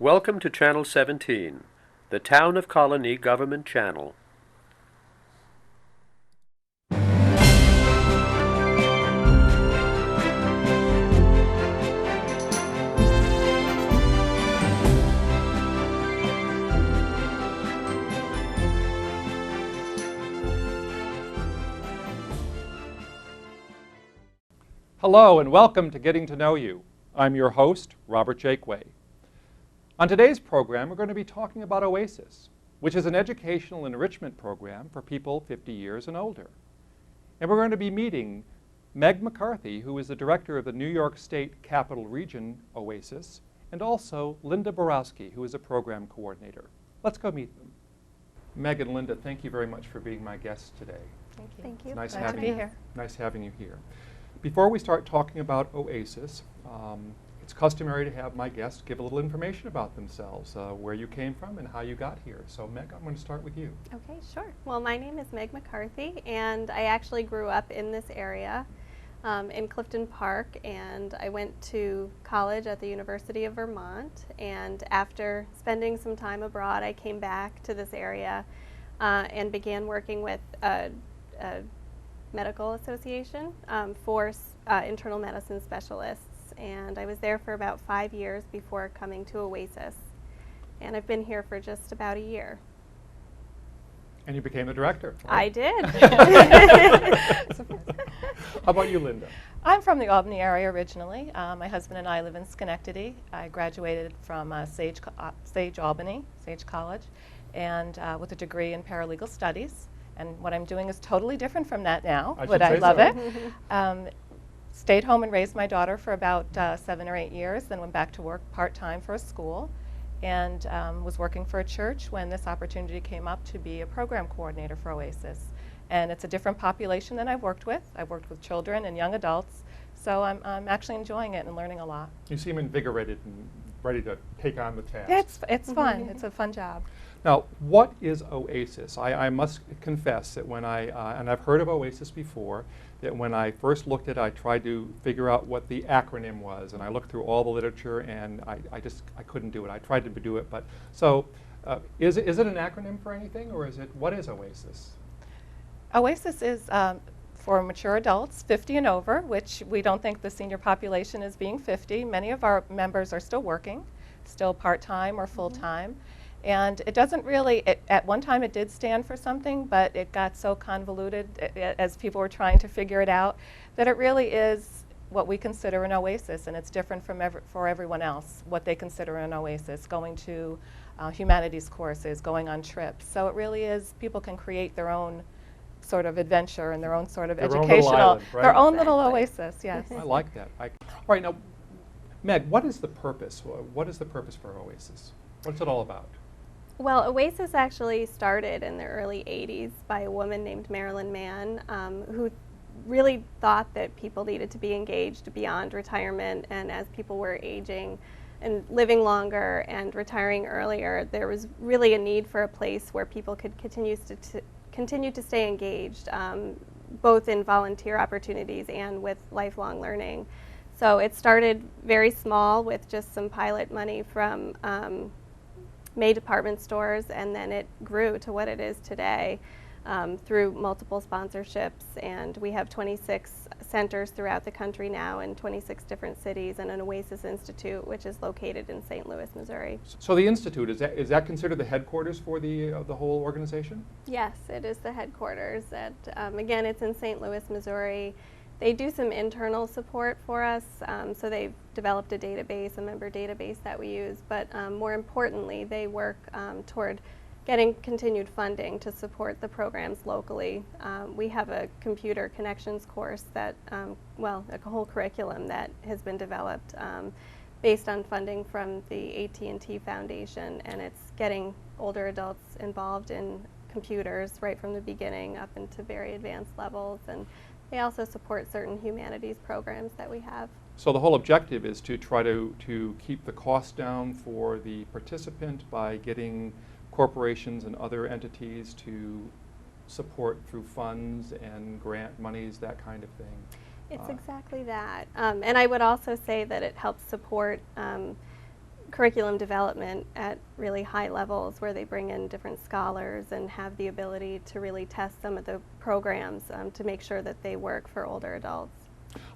Welcome to Channel 17, the Town of Colonie Government Channel. Hello and welcome to Getting to Know You. I'm your host, Robert Jaquay. On today's program, we're going to be talking about OASIS, which is an educational enrichment program for people 50 years and older. And we're going to be meeting Meg McCarthy, who is the director of the New York State Capital Region OASIS, and also Linda Borowsky, who is a program coordinator. Let's go meet them. Meg and Linda, thank you very much for being my guests today. Thank you. Thank you. Nice Glad having to you be here. Nice having you here. Before we start talking about OASIS, it's customary to have my guests give a little information about themselves, where you came from and how you got here. So Meg, I'm going to start with you. Okay, sure. Well, my name is Meg McCarthy, and I actually grew up in this area in Clifton Park, and I went to college at the University of Vermont, and after spending some time abroad, I came back to this area and began working with a medical association for internal medicine specialists. And I was there for about 5 years before coming to OASIS. And I've been here for just about a year. And you became the director, I right? did. How about you, Linda? I'm from the Albany area originally. My husband and I live in Schenectady. I graduated from Sage Albany, Sage College, and with a degree in paralegal studies. And what I'm doing is totally different from that now, but I love it. Stayed home and raised my daughter for about 7 or 8 years, then went back to work part-time for a school, and was working for a church when this opportunity came up to be a program coordinator for OASIS. And it's a different population than I've worked with. I've worked with children and young adults, so I'm actually enjoying it and learning a lot. You seem invigorated and ready to take on the task. It's fun. It's a fun job. Now, what is OASIS? I must confess that when and I've heard of OASIS before, that when I first looked at it, I tried to figure out what the acronym was, and I looked through all the literature, and I couldn't do it. I tried to do it, but so is it an acronym for anything, or what is OASIS? OASIS is for mature adults 50 and over, which we don't think the senior population is being 50. Many of our members are still working, still part-time or full-time. And it doesn't really, at one time it did stand for something, but it got so convoluted as people were trying to figure it out that it really is what we consider an oasis, and it's different from for everyone else, what they consider an oasis, going to humanities courses, going on trips. So it really is, people can create their own sort of adventure and their own sort of educational, their own little oasis, yes. I like that. All right, now, Meg, what is the purpose? What is the purpose for OASIS? What's it all about? Well, OASIS actually started in the early 80s by a woman named Marilyn Mann, who really thought that people needed to be engaged beyond retirement, and as people were aging and living longer and retiring earlier, there was really a need for a place where people could continue to stay engaged, both in volunteer opportunities and with lifelong learning. So it started very small with just some pilot money from May department stores, and then it grew to what it is today through multiple sponsorships, and we have 26 centers throughout the country now in 26 different cities, and an OASIS Institute, which is located in St. Louis, Missouri. So the Institute, is that considered the headquarters for the whole organization? Yes, it is the headquarters. Again, it's in St. Louis, Missouri. They do some internal support for us, so they've developed a database, a member database that we use, but more importantly, they work toward getting continued funding to support the programs locally. We have a computer connections course that, a whole curriculum that has been developed based on funding from the AT&T Foundation, and it's getting older adults involved in computers right from the beginning up into very advanced levels, and they also support certain humanities programs that we have. So the whole objective is to try to keep the cost down for the participant by getting corporations and other entities to support through funds and grant monies, that kind of thing. It's exactly that. And I would also say that it helps support curriculum development at really high levels where they bring in different scholars and have the ability to really test some of the programs to make sure that they work for older adults.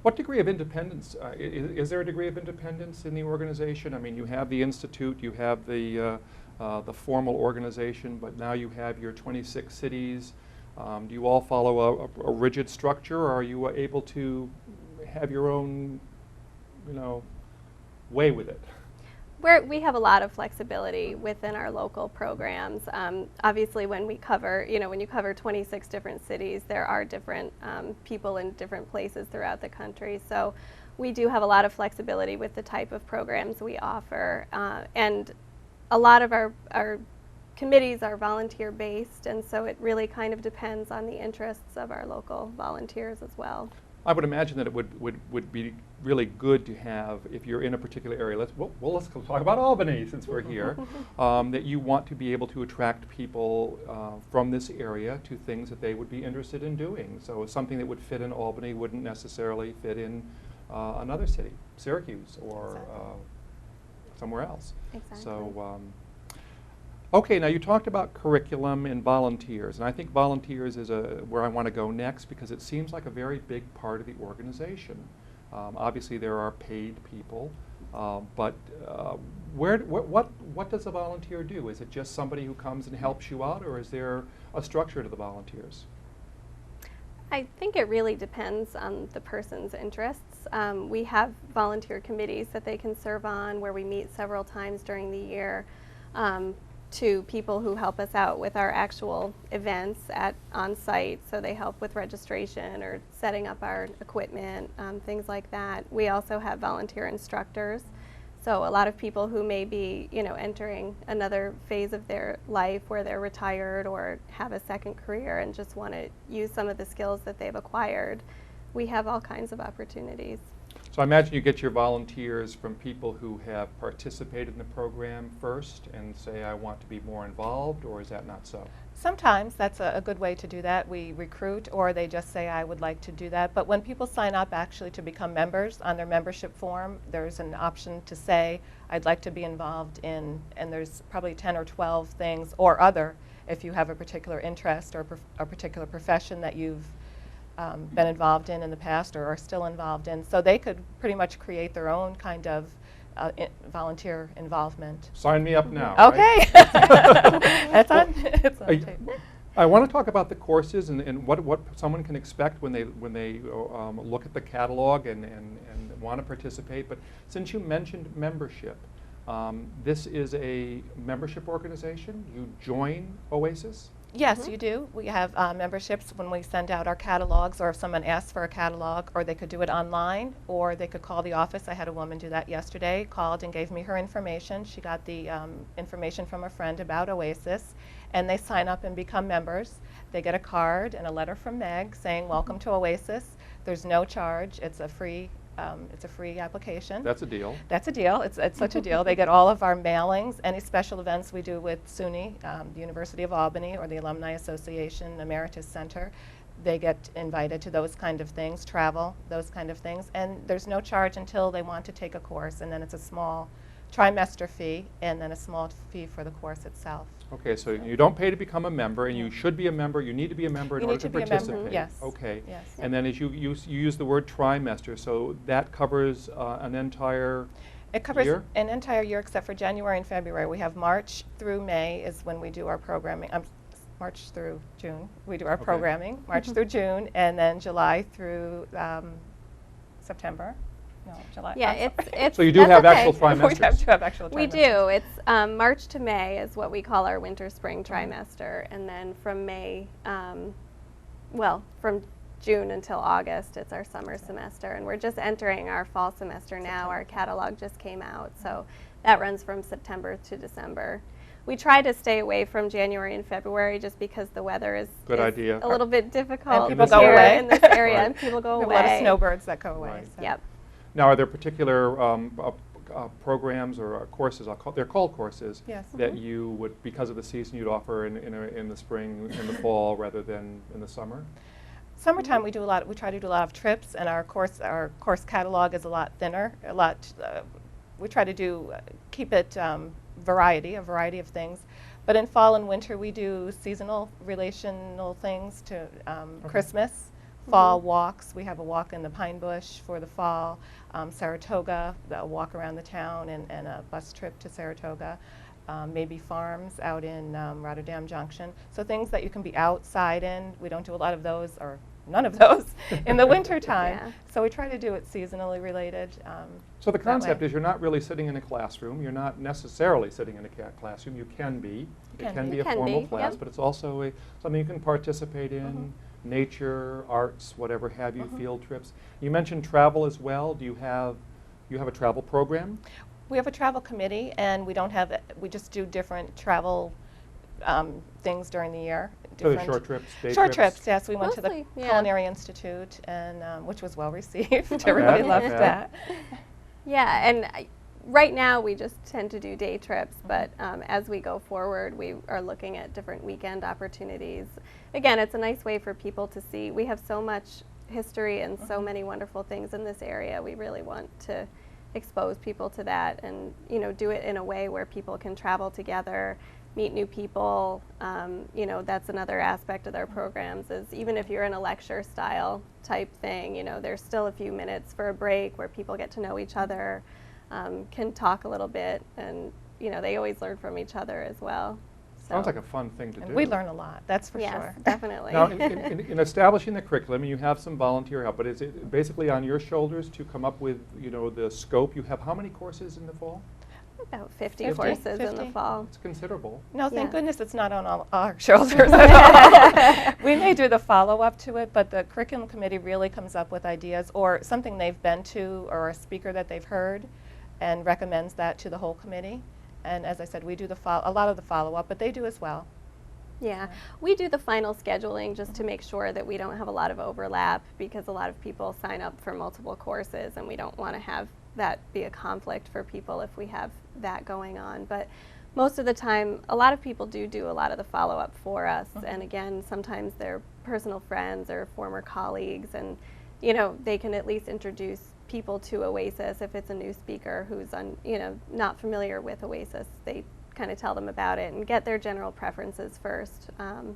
What degree of independence, is there a degree of independence in the organization? I mean, you have the institute, you have the formal organization, but now you have your 26 cities. Do you all follow a rigid structure, or are you able to have your own, way with it? We have a lot of flexibility within our local programs. Obviously, when we cover, when you cover 26 different cities, there are different people in different places throughout the country. So we do have a lot of flexibility with the type of programs we offer. And a lot of our committees are volunteer-based, and so it really kind of depends on the interests of our local volunteers as well. I would imagine that it would be really good to have, if you're in a particular area, let's talk about Albany since we're here, that you want to be able to attract people from this area to things that they would be interested in doing. So something that would fit in Albany wouldn't necessarily fit in another city, Syracuse, or somewhere else. Exactly. So, okay, now you talked about curriculum and volunteers, and I think volunteers is where I want to go next, because it seems like a very big part of the organization. Obviously, there are paid people, but what does a volunteer do? Is it just somebody who comes and helps you out, or is there a structure to the volunteers? I think it really depends on the person's interests. We have volunteer committees that they can serve on, where we meet several times during the year. To people who help us out with our actual events on site, so they help with registration or setting up our equipment, things like that. We also have volunteer instructors, so a lot of people who may be entering another phase of their life where they're retired or have a second career and just want to use some of the skills that they've acquired. We have all kinds of opportunities. So I imagine you get your volunteers from people who have participated in the program first and say, I want to be more involved, or is that not so? Sometimes that's a good way to do that. We recruit, or they just say, I would like to do that. But when people sign up actually to become members, on their membership form, there's an option to say, I'd like to be involved in, and there's probably 10 or 12 things, or other, if you have a particular interest or a particular profession that you've been involved in the past or are still involved in. So they could pretty much create their own kind of volunteer involvement. Sign me up now. Okay. Right? It's on tape. I want to talk about the courses and what someone can expect when they look at the catalog and want to participate. But since you mentioned membership, this is a membership organization. You join OASIS? Yes, you do. We have memberships when we send out our catalogs, or if someone asks for a catalog, or they could do it online, or they could call the office. I had a woman do that yesterday, called and gave me her information. She got the information from a friend about OASIS, and they sign up and become members. They get a card and a letter from Meg saying, welcome to OASIS. There's no charge. It's a free application. That's a deal. That's a deal. It's such a deal. They get all of our mailings, any special events we do with SUNY, the University of Albany, or the Alumni Association Emeritus Center. They get invited to those kind of things, travel, those kind of things. And there's no charge until they want to take a course, and then it's a small trimester fee, and then a small fee for the course itself. Okay, so you don't pay to become a member, and you should be a member. You need to be a member in order to participate. You need to be a member, yes. Okay. Yes. And then as you use the word trimester, so that covers an entire It covers year? an entire year except for January and February. We have March through May is when we do our programming. March through June, we do our programming. March through June, and then July through September. No, July. Yeah, it's So you do have okay. actual trimesters? We have to have actual trimesters. We do. It's March to May is what we call our winter-spring trimester, and then from May, from June until August, it's our summer semester, and we're just entering our fall semester now. Our catalog just came out, so that runs from September to December. We try to stay away from January and February just because the weather is a little bit difficult people go away. in this area, Right. and people go We away. have a lot of snowbirds that go away. Right. So. Yep. Now, are there particular programs or courses, they're called courses, Yes. that you would, because of the season, you'd offer in the spring, in the fall, rather than in the summer? Summertime, we try to do a lot of trips, and our course catalog is a lot thinner, we try to do, keep it a variety of things. But in fall and winter, we do seasonal relational things to Christmas, fall walks. We have a walk in the Pine Bush for the fall, Saratoga, a walk around the town and a bus trip to Saratoga. Maybe farms out in Rotterdam Junction. So things that you can be outside in. We don't do a lot of those, or none of those, in the winter time. Yeah. So we try to do it seasonally related. So the that concept way. is you're not really sitting in a classroom. You're not necessarily sitting in a classroom. You can be. It can be a Can formal be, class, yep. but it's also something you can participate in. Nature, arts, whatever have you, field trips. You mentioned travel as well. Do you have a travel program? We have a travel committee, and we don't have, we just do different travel things during the year. So the different- short trips, day Short trips? trips, yes. We went to the Mostly, yeah. Culinary Institute, and which was well received. Everybody Okay, loved okay. that. Yeah, and right now we just tend to do day trips, but as we go forward, we are looking at different weekend opportunities. Again, it's a nice way for people to see. We have so much history and so many wonderful things in this area. We really want to expose people to that, and do it in a way where people can travel together, meet new people. That's another aspect of their programs, is even if you're in a lecture style type thing, there's still a few minutes for a break where people get to know each other, can talk a little bit, and they always learn from each other as well. Sounds like a fun thing to And do. we learn a lot, that's for Yes, sure. definitely. Now, in establishing the curriculum, you have some volunteer help, but is it basically on your shoulders to come up with, the scope? You have how many courses in the fall? About 50 50, courses in the 50. fall. It's considerable. No, thank Yeah. goodness it's not on all our shoulders at all. We may do the follow-up to it, but the curriculum committee really comes up with ideas or something they've been to or a speaker that they've heard and recommends that to the whole committee. And as I said, we do a lot of the follow-up, but they do as well. Yeah, we do the final scheduling just to make sure that we don't have a lot of overlap, because a lot of people sign up for multiple courses and we don't want to have that be a conflict for people if we have that going on. But most of the time, a lot of people do a lot of the follow-up for us. And again, sometimes they're personal friends or former colleagues, and they can at least introduce people to OASIS. If it's a new speaker who's not familiar with OASIS, they kind of tell them about it and get their general preferences first.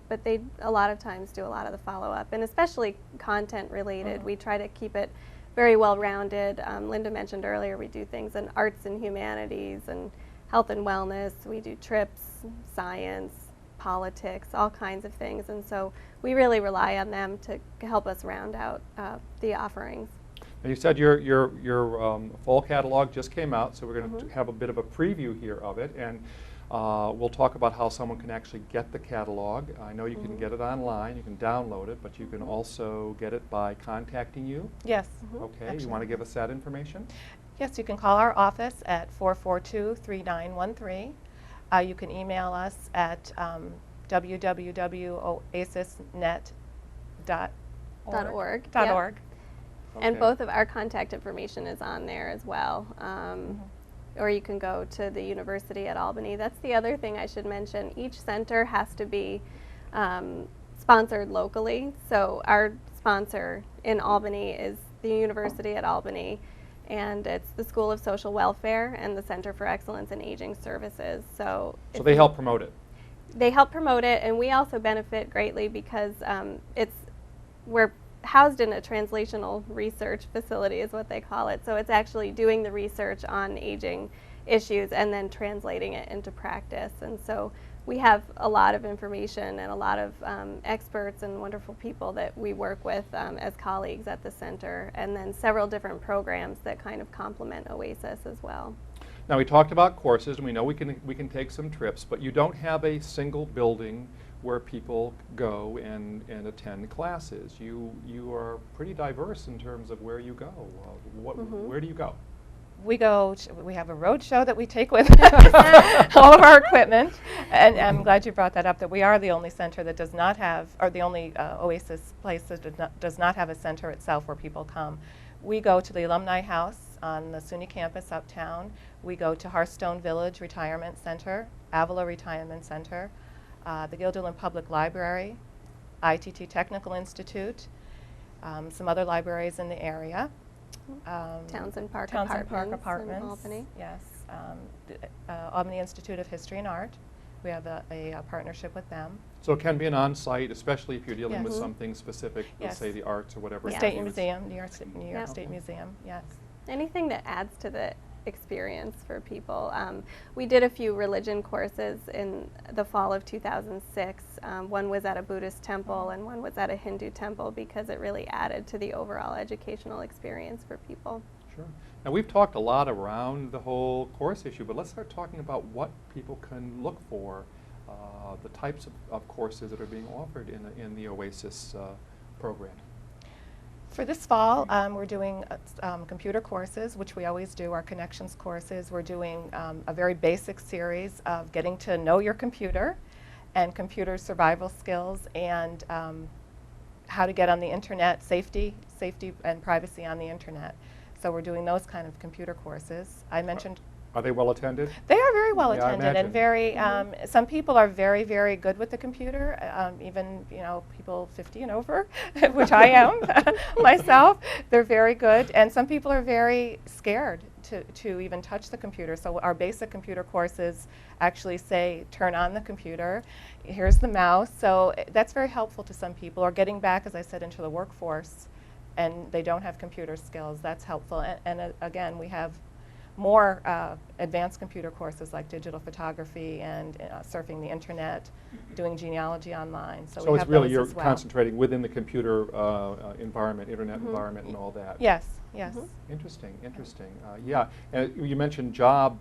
But they a lot of times do a lot of the follow-up, and especially content related. We try to keep it very well-rounded. Linda mentioned earlier we do things in arts and humanities and health and wellness. We do trips, science, politics, all kinds of things, and so we really rely on them to help us round out the offerings. And you said your fall catalog just came out, so we're going to have a bit of a preview here of it, and we'll talk about how someone can actually get the catalog. I know you can get it online, you can download it, but you can also get it by contacting you. Yes. Okay, Actually. you want to give us that information? Yes, you can call our office at 442-3913. You can email us at www.oasisnet.org. .org. And Okay. both of our contact information is on there as well. Or you can go to the University at Albany. That's the other thing I should mention. Each center has to be sponsored locally. So our sponsor in Albany is the University at Albany, and it's the School of Social Welfare and the Center for Excellence in Aging Services. So They help promote it. They help promote it, and we also benefit greatly because we're housed in a translational research facility is what they call it. So it's actually doing the research on aging issues and then translating it into practice. And so we have a lot of information and a lot of experts and wonderful people that we work with as colleagues at the center, and then several different programs that kind of complement OASIS as well. Now, we talked about courses, and we know we can take some trips, but you don't have a single building where people go and attend classes. You are pretty diverse in terms of where you go. Where do you go? We have a road show that we take with all of our equipment, and I'm glad you brought that up, that we are the only center that does not have, or the only OASIS place that does not have a center itself where people come. We go to the Alumni House on the SUNY campus uptown. We go to Hearthstone Village Retirement Center, Avila Retirement Center, the Guilderland Public Library, ITT Technical Institute, some other libraries in the area. Townsend Park Townsend Park Apartments Apartments. in Albany. Yes. Albany Institute of History and Art. We have a partnership with them. So it can be an on-site, especially if you're dealing with Yes. something specific, let's Yes. say the arts or whatever. The Yeah. State have you. Museum, New York Yep. State Museum, yes. Anything that adds to the experience for people. We did a few religion courses in the fall of 2006. One was at a Buddhist temple and one was at a Hindu temple because it really added to the overall educational experience for people. Sure. Now we've talked a lot around the whole course issue, but let's start talking about what people can look for, the types of courses that are being offered in the OASIS program. For this fall, we're doing computer courses, which we always do, our connections courses. We're doing a very basic series of getting to know your computer and computer survival skills and how to get on the internet, safety and privacy on the internet. So we're doing those kind of computer courses. I mentioned Are they well attended? they are very well Yeah, I attended and imagine. very. Some people are very, very good with the computer. Even people 50 and over, which I am myself. They're very good, and some people are very scared to even touch the computer. So our basic computer courses actually say, turn on the computer. Here's the mouse. So that's very helpful to some people. Or getting back, as I said, into the workforce, and they don't have computer skills. That's helpful. And again, we have more advanced computer courses like digital photography and surfing the internet, doing genealogy online. So we it's have really those you're as well. concentrating within the computer environment, internet environment, and all that. Yes, yes. Interesting, interesting. Yeah, and you mentioned job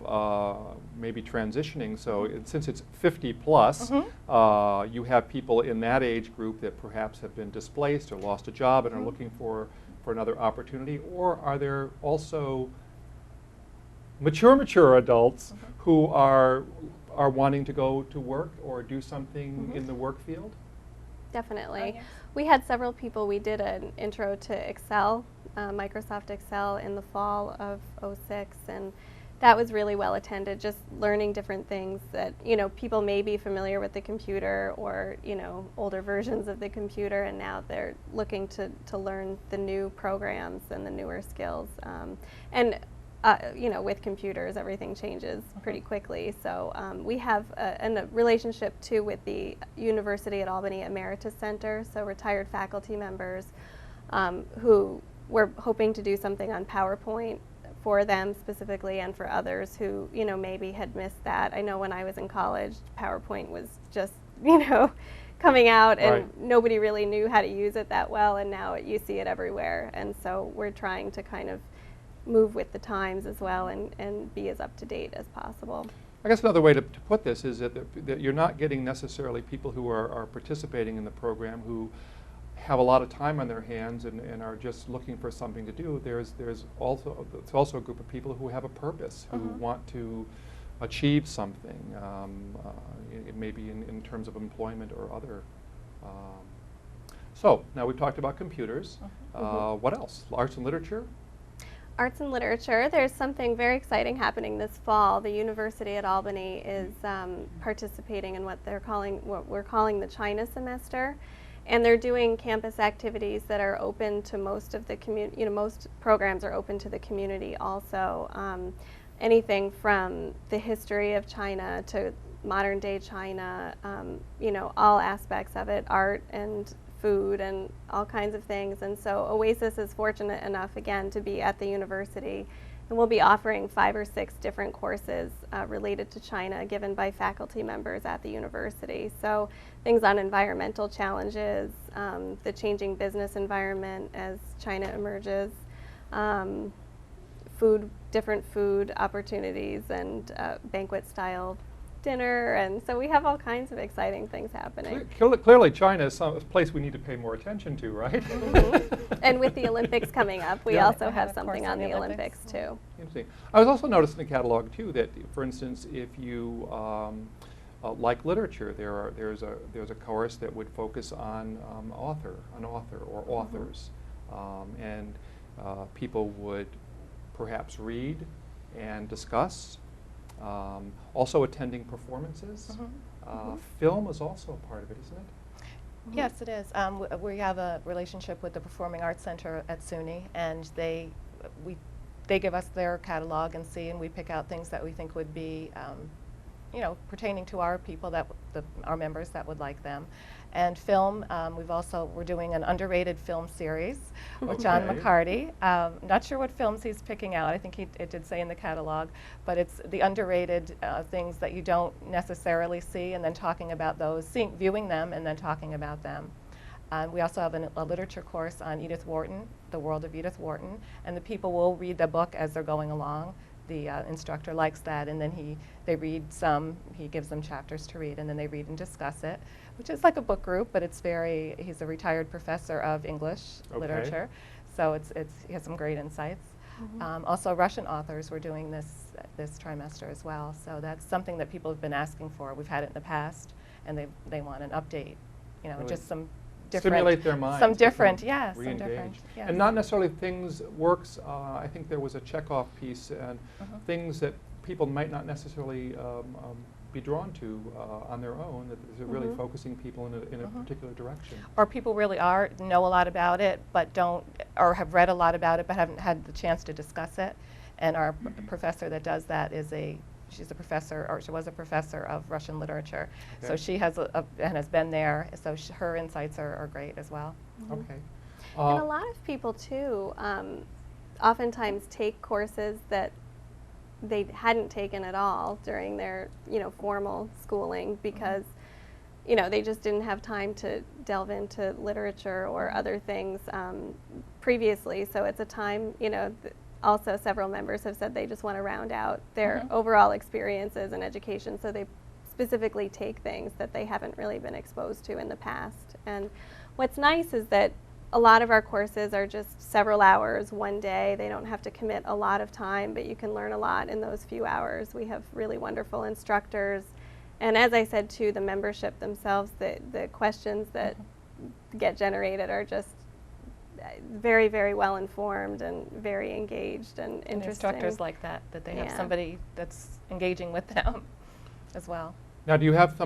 maybe transitioning. So since it's 50 plus, you have people in that age group that perhaps have been displaced or lost a job and are looking for another opportunity, or are there also mature adults who are wanting to go to work or do something in the work field? Definitely. Oh, yes. We had several people. We did an intro to Excel, Microsoft Excel, in the fall of '06, and that was really well attended, just learning different things that, people may be familiar with the computer or, older versions of the computer, and now they're looking to learn the new programs and the newer skills. With computers, everything changes pretty quickly. So we have a relationship, too, with the University at Albany Emeritus Center, so retired faculty members who we're hoping to do something on PowerPoint for them specifically and for others who, maybe had missed that. I know when I was in college, PowerPoint was just, coming out and nobody really knew how to use it that well, and now you see it everywhere. And so we're trying to kind of move with the times as well and be as up to date as possible. I guess another way to put this is that you're not getting necessarily people who are participating in the program who have a lot of time on their hands and are just looking for something to do. There's also a group of people who have a purpose, who want to achieve something, maybe in terms of employment or other. So now we've talked about computers. What else? Arts and literature? Arts and literature, there's something very exciting happening this fall. The University at Albany is participating in what we're calling the China semester, and they're doing campus activities that are open to most of the community. Most programs are open to the community also. Anything from the history of China to modern day China, all aspects of it, art and food and all kinds of things. And so OASIS is fortunate enough, again, to be at the university, and we'll be offering 5 or 6 different courses related to China given by faculty members at the university. So things on environmental challenges, the changing business environment as China emerges, different food opportunities, and banquet style dinner, and so we have all kinds of exciting things happening. Clearly China is a place we need to pay more attention to, right? And with the Olympics coming up, we Yeah. also I have have a something course on the Olympics too. Interesting. I was also noticing in the catalog too that, for instance, if you like literature, there's a course that would focus on an author or authors, and people would perhaps read and discuss. Also attending performances. Film is also a part of it, isn't it? Yes, it is. We have a relationship with the Performing Arts Center at SUNY, and they they give us their catalog and see, and we pick out things that we think would be pertaining to our people, our members that would like them. And film, we're doing an underrated film series with John McCarthy. Not sure what films he's picking out. I think it did say in the catalog, but it's the underrated things that you don't necessarily see, and then talking about those, viewing them, and then talking about them. We also have a literature course on Edith Wharton, the world of Edith Wharton, and the people will read the book as they're going along. The instructor likes that, and then he gives them chapters to read, and then they read and discuss it, which is like a book group, but he's a retired professor of English literature, so he has some great insights. Also Russian authors, we're doing this trimester as well, so that's something that people have been asking for. We've had it in the past, and they want an update, really just some different, stimulate their minds. Some different, re-engage. yes. And not necessarily works. I think there was a Chekhov piece and things that people might not necessarily be drawn to on their own, that is really focusing people in a particular direction. Or people really know a lot about it, but or have read a lot about it, but haven't had the chance to discuss it. And our professor that does that she's a professor, or she was a professor of Russian literature. Okay. So she has and has been there, so her insights are great as well. Okay. And a lot of people too oftentimes take courses that they hadn't taken at all during their formal schooling because they just didn't have time to delve into literature or other things previously. So it's a time, also several members have said they just want to round out their overall experiences in education, so they specifically take things that they haven't really been exposed to in the past. And what's nice is that a lot of our courses are just several hours, one day. They don't have to commit a lot of time, but you can learn a lot in those few hours. We have really wonderful instructors. And as I said too, the membership themselves, the questions that get generated are just very, very well informed and very engaged and interesting. And instructors like that they have somebody that's engaging with them as well. Now, do you have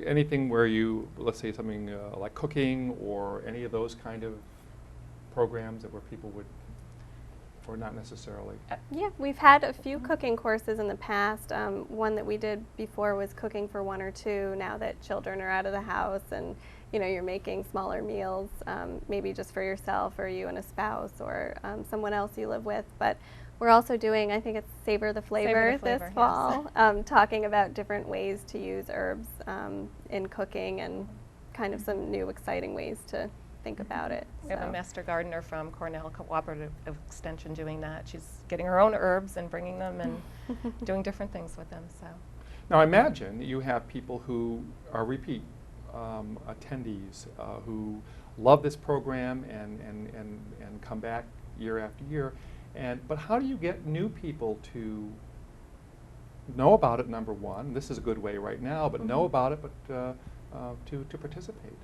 anything where you, let's say something like cooking or any of those kind of programs where people would, or not necessarily? Yeah, we've had a few cooking courses in the past. One that we did before was cooking for one or two, now that children are out of the house and you're making smaller meals, maybe just for yourself or you and a spouse or someone else you live with. But we're also doing, I think it's Savor the Flavor this fall, talking about different ways to use herbs in cooking and kind of some new exciting ways to think about it. We have a master gardener from Cornell Cooperative Extension doing that. She's getting her own herbs and bringing them and doing different things with them. So. Now, I imagine you have people who are repeat attendees who love this program and come back year after year. But how do you get new people to know about it, number one? This is a good way right now, but know about it, but to participate.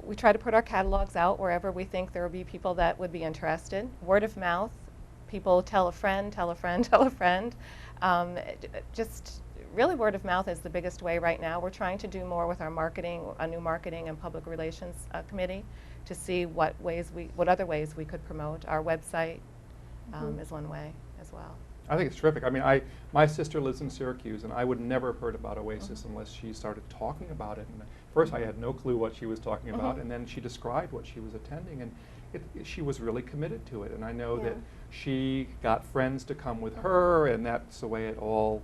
We try to put our catalogs out wherever we think there will be people that would be interested. Word of mouth, people tell a friend, tell a friend, tell a friend. Just really word of mouth is the biggest way right now. We're trying to do more with our marketing, a new marketing and public relations committee to see what other ways we could promote. Our website is one way as well. I think it's terrific. I mean, my sister lives in Syracuse, and I would never have heard about OASIS unless she started talking about it. And first, I had no clue what she was talking about, and then she described what she was attending, and she was really committed to it. And I know that she got friends to come with her, and that's the way it all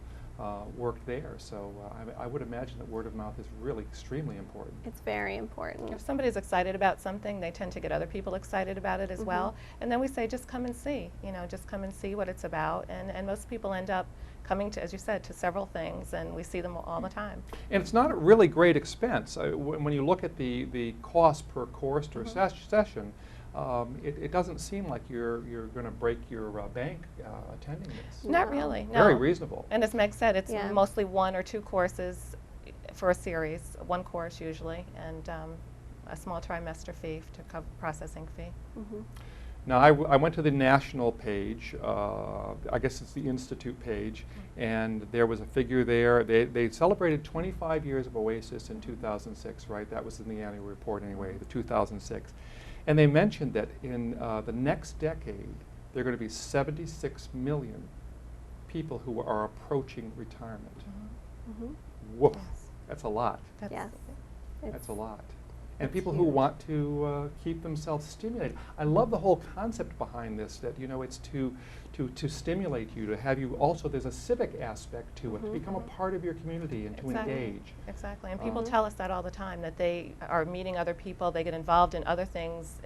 worked there. So I would imagine that word of mouth is really extremely important. It's very important. If somebody's excited about something, they tend to get other people excited about it as well. And then we say, just come and see, just come and see what it's about. And most people end up coming to, as you said, to several things, and we see them all the time. And it's not a really great expense. When you look at the cost per course or session, it doesn't seem like you're going to break your bank attending this. Not really, no. Very reasonable. And as Meg said, it's mostly one or two courses for a series, one course usually, and a small trimester fee to cover processing fee. Now, I went to the national page, I guess it's the Institute page, and there was a figure there. They celebrated 25 years of OASIS in 2006, right? That was in the annual report anyway, the 2006. And they mentioned that in the next decade, there are going to be 76 million people who are approaching retirement. Mhm. Woof, Yes. that's a lot. That's Yes. That's a lot. And It's people who huge. want to keep themselves stimulated. I love the whole concept behind this, that, you know, it's to stimulate you, to have you also, there's a civic aspect to it, to become a part of your community and to Exactly. engage. Exactly, and people Mhm. tell us that all the time, that they are meeting other people, they get involved in other things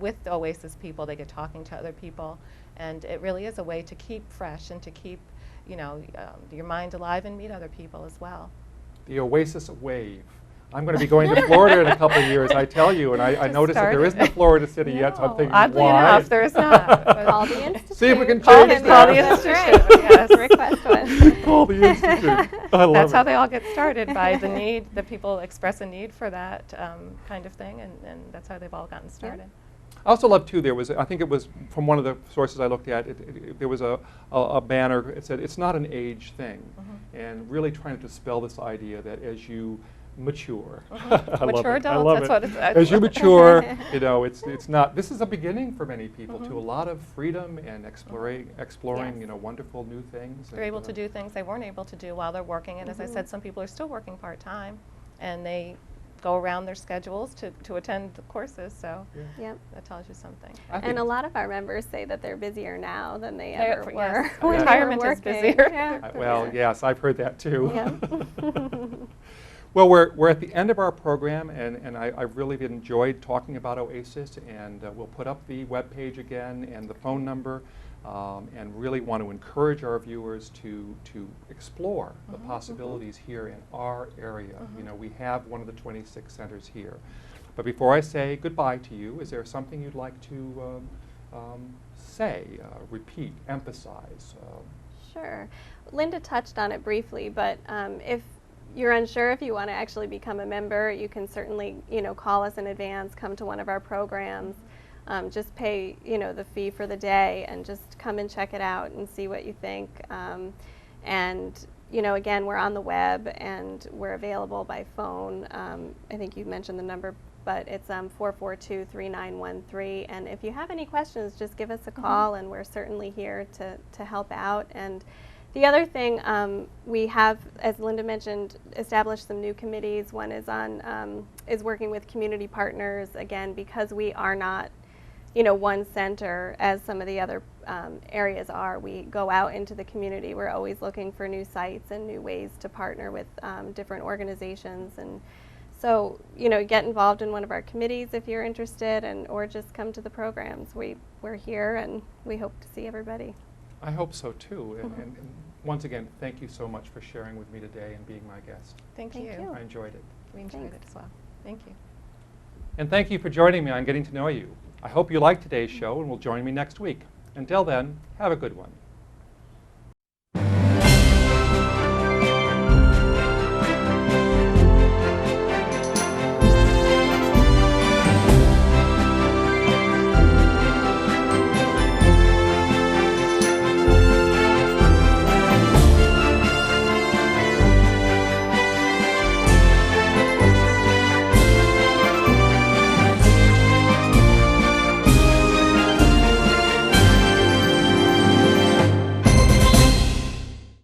with the OASIS people, they get talking to other people, and it really is a way to keep fresh and to keep, you know, your mind alive and meet other people as well. The OASIS wave. I'm going to be going to Florida in a couple of years, I tell you, and I Just noticed that there started. isn't a Florida city yet, so I'm No, thinking, oddly why? enough, there is not. but- Call the institute. See if we can Call change the- call the that. institute, yes. Request one. Call the institute. I love That's it. how they all get started, by the need, the people express a need for that kind of thing, and that's how they've all gotten started. I also love too, there was, I think it was from one of the sources I looked at, there was a banner, it said, it's not an age thing. And really trying to dispel this idea that as you mature, I love Mature it, I adults, love that's it. what it's- As you mature, you know, it's not, this is a beginning for many people to a lot of freedom and exploring, Yes. you know, wonderful new things. They're able to do things they weren't able to do while they're working, and as I said, some people are still working part-time, and they go around their schedules to attend the courses, so Yep. that tells you something. And a lot of our members say that they're busier now than they They're- ever yes, were. when they were retirement is working. busier. Yeah. Well, yes, I've heard that too. Yeah. Well, we're at the end of our program, and I've really enjoyed talking about OASIS, and we'll put up the webpage again and the phone number, and really want to encourage our viewers to explore the possibilities here in our area. You know, we have one of the 26 centers here. But before I say goodbye to you, is there something you'd like to say, repeat, emphasize? Sure. Linda touched on it briefly, but if you're unsure if you want to actually become a member, you can certainly, you know, call us in advance, come to one of our programs, just pay, you know, the fee for the day and just come and check it out and see what you think. And, you know, again, we're on the web and we're available by phone. I think you mentioned the number, but it's 442-3913. And if you have any questions, just give us a call, and we're certainly here to help out. And the other thing, we have, as Linda mentioned, established some new committees. One is is working with community partners, again, because we are not, you know, one center as some of the other areas are. We go out into the community. We're always looking for new sites and new ways to partner with different organizations. And so, you know, get involved in one of our committees if you're interested, or just come to the programs. We're here, and we hope to see everybody. I hope so too. And once again, thank you so much for sharing with me today and being my guest. Thank Thank you. you. I enjoyed it. We enjoyed Thanks. it as well. Thank you. And thank you for joining me on Getting to Know You. I hope you liked today's show and will join me next week. Until then, have a good one.